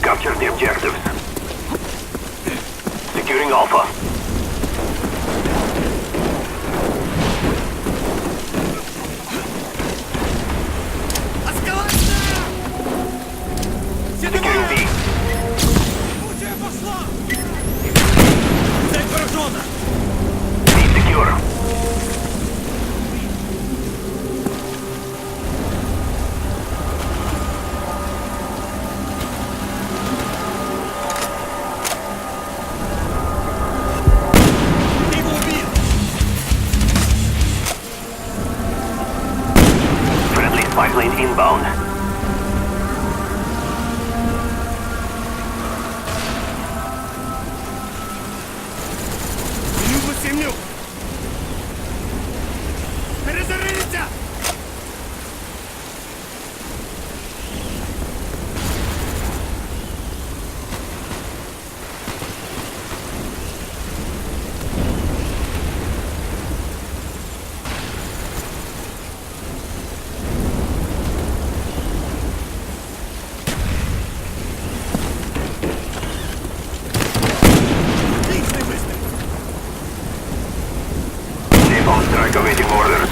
Capture the objectives. Securing Alpha. Securing B. B secure. Friendly spy plane inbound. Перезарядиться! Отличный выстрел! Napalm strike awaiting orders.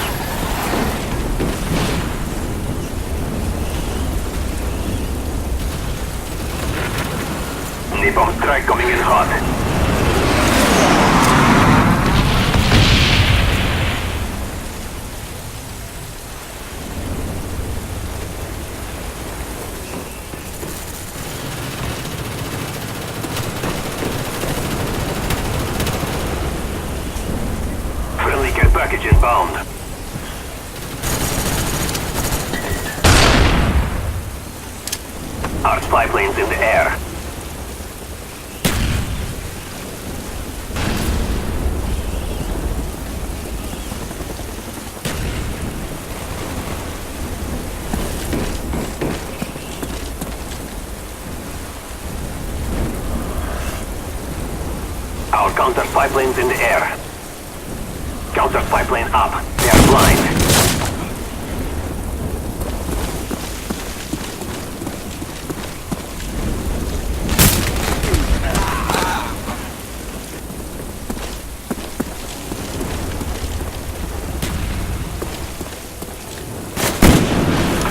Napalm strike coming in hot. Friendly care package inbound. Our spy planes in the air. Our counter spy planes in the air. Counter spy plane up. They are blind.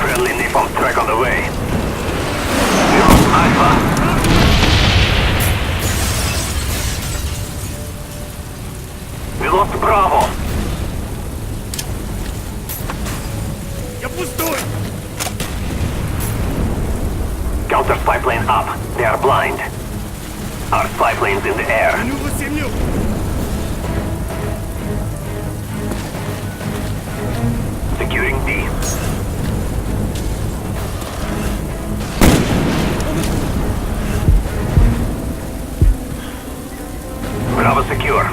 Friendly napalm strike on the way. We lost Alpha. We lost Bravo. Я пустой! Counter spy plane up. They are blind. Our spy planes in the air. Нюба семью! Securing D. Bravo secure.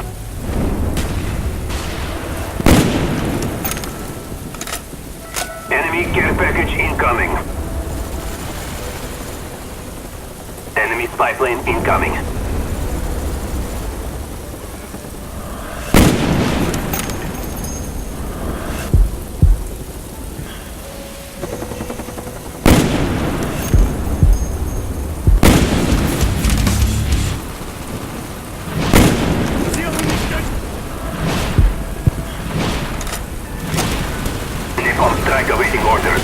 Enemy care package incoming. Enemy spy plane incoming. Napalm strike awaiting orders.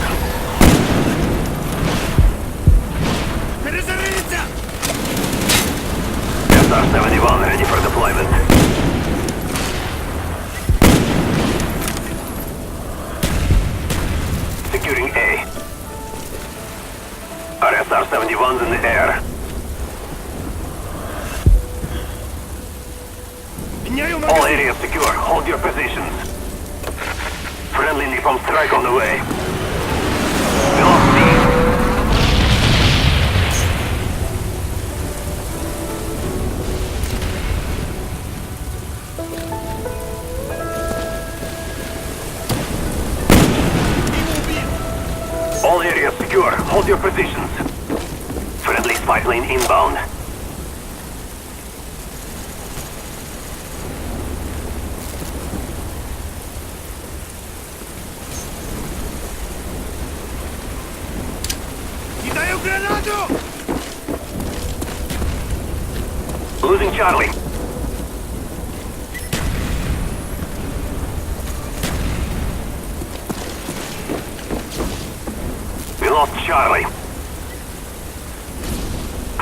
Перезарядиться! SR-71 ready for deployment. Securing A. Our SR-71's in the air. Меняю All магазин! areas secure. Hold your positions. Friendly napalm strike on the way. We lost B. All areas secure. Hold your positions. Friendly spy plane inbound. Кидаю гранату! Losing Charlie. We lost Charlie.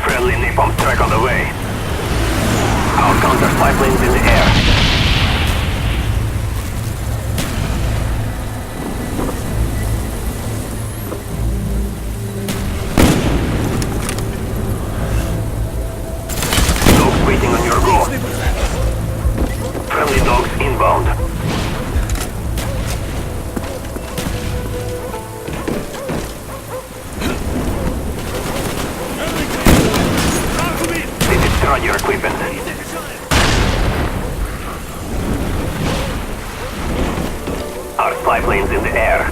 Friendly napalm strike on the way. Our counter spy planes in the air. Dogs waiting on your go. Friendly dogs inbound. They destroyed your equipment. Our spy planes in the air.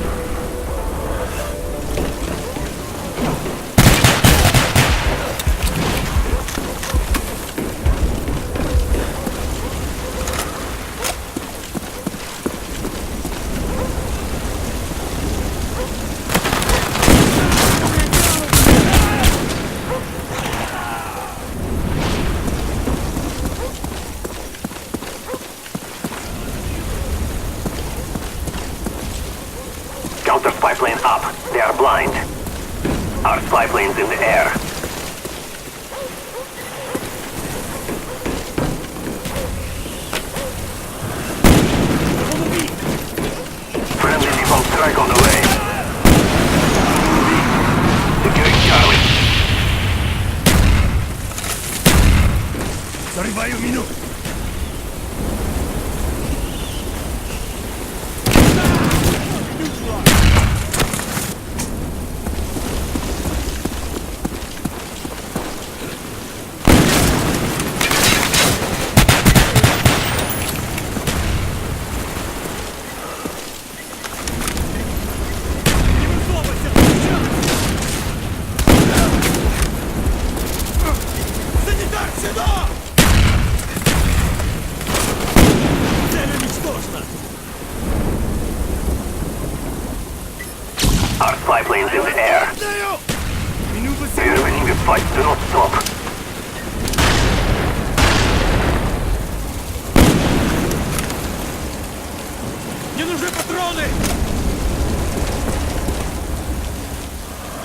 Counter spy plane up. They are blind. Our spy planes in the air. Friendly napalm strike on the way. Securing Charlie. Зарываю мину. Санитар, сюда! Цель уничтожена! Our spy planes in the air. Даю! Минуту We are winning the fight. Do not stop. Мне нужны патроны!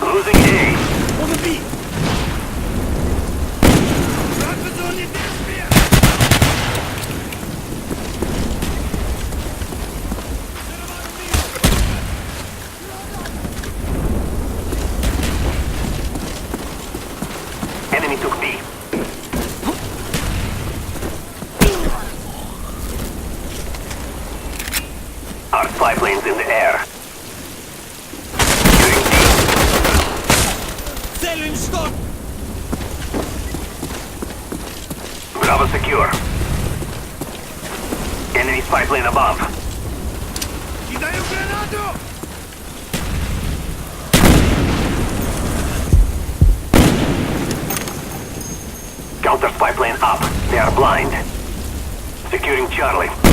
Losing A. Он убит! Разведывание действия! Enemy took B. Our spy planes in the air. Securing D. Цель уничтожена! Bravo secure. Enemy spy plane above. Кидаю гранату! Counter spy plane up. They are blind. Securing Charlie.